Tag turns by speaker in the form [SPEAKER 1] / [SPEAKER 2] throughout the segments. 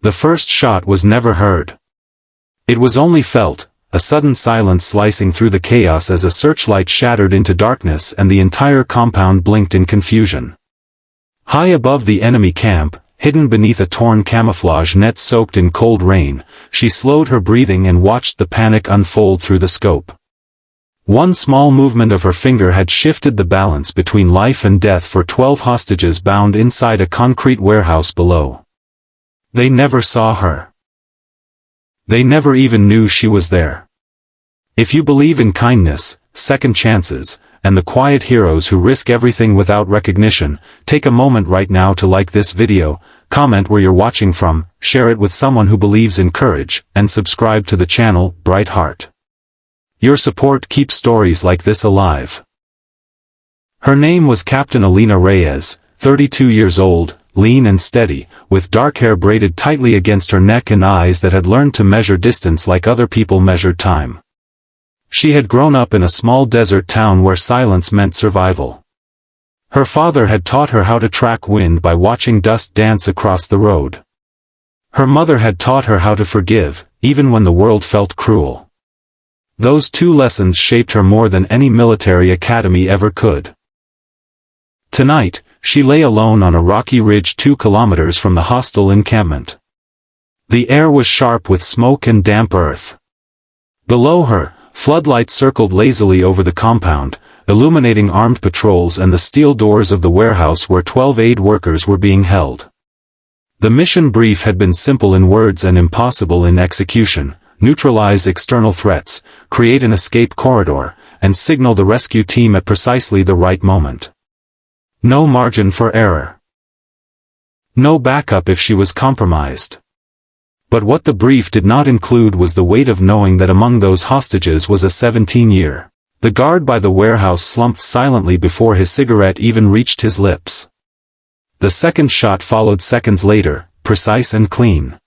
[SPEAKER 1] The first shot was never heard. It was only felt, a sudden silence slicing through the chaos as a searchlight shattered into darkness and the entire compound blinked in confusion. High above the enemy camp, hidden beneath a torn camouflage net soaked in cold rain, she slowed her breathing and watched the panic unfold through the scope. One small movement of her finger had shifted the balance between life and death for 12 hostages bound inside a concrete warehouse below. They never saw her. They never even knew she was there. If you believe in kindness, second chances, and the quiet heroes who risk everything without recognition, take a moment right now to like this video, comment where you're watching from, share it with someone who believes in courage, and subscribe to the channel, Bright Heart. Your support keeps stories like this alive. Her name was Captain Alina Reyes, 32 years old, lean and steady, with dark hair braided tightly against her neck and eyes that had learned to measure distance like other people measured time. She had grown up in a small desert town where silence meant survival. Her father had taught her how to track wind by watching dust dance across the road. Her mother had taught her how to forgive, even when the world felt cruel. Those two lessons shaped her more than any military academy ever could. Tonight, she lay alone on a rocky ridge 2 kilometers from the hostile encampment. The air was sharp with smoke and damp earth. Below her, floodlights circled lazily over the compound, illuminating armed patrols and the steel doors of the warehouse where 12 aid workers were being held. The mission brief had been simple in words and impossible in execution: neutralize external threats, create an escape corridor, and signal the rescue team at precisely the right moment. No margin for error. No backup if she was compromised. But what the brief did not include was the weight of knowing that among those hostages was a 17-year. The guard by the warehouse slumped silently before his cigarette even reached his lips. The second shot followed seconds later, precise and clean.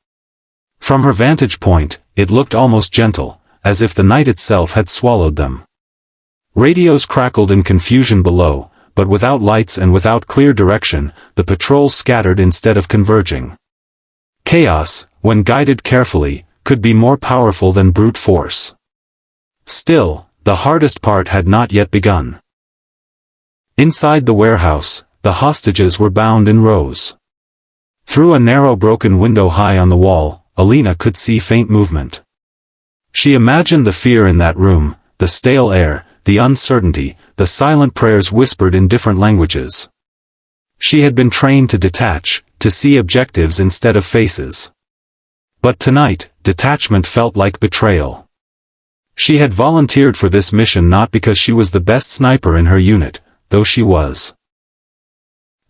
[SPEAKER 1] From her vantage point, it looked almost gentle, as if the night itself had swallowed them. Radios crackled in confusion below, but without lights and without clear direction, the patrols scattered instead of converging. Chaos, when guided carefully, could be more powerful than brute force. Still, the hardest part had not yet begun. Inside the warehouse, the hostages were bound in rows. Through a narrow broken window high on the wall, Alina could see faint movement. She imagined the fear in that room, the stale air, the uncertainty, the silent prayers whispered in different languages. She had been trained to detach, to see objectives instead of faces. But tonight, detachment felt like betrayal. She had volunteered for this mission not because she was the best sniper in her unit, though she was,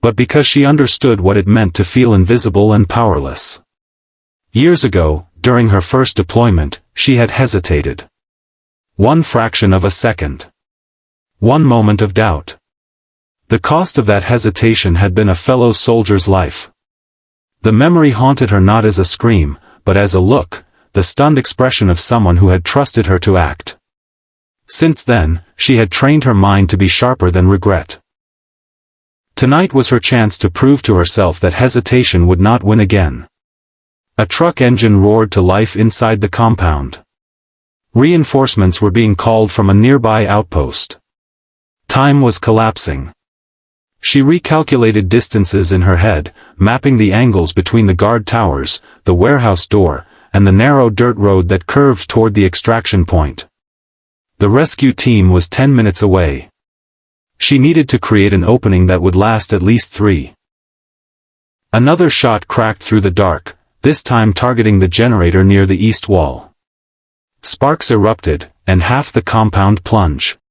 [SPEAKER 1] but because she understood what it meant to feel invisible and powerless. Years ago, during her first deployment, she had hesitated. One fraction of a second. One moment of doubt. The cost of that hesitation had been a fellow soldier's life. The memory haunted her not as a scream, but as a look, the stunned expression of someone who had trusted her to act. Since then, she had trained her mind to be sharper than regret. Tonight was her chance to prove to herself that hesitation would not win again. A truck engine roared to life inside the compound. Reinforcements were being called from a nearby outpost. Time was collapsing. She recalculated distances in her head, mapping the angles between the guard towers, the warehouse door, and the narrow dirt road that curved toward the extraction point. The rescue team was 10 minutes away. She needed to create an opening that would last at least 3. Another shot cracked through the dark, this time targeting the generator near the east wall. Sparks erupted, and half the compound plunged.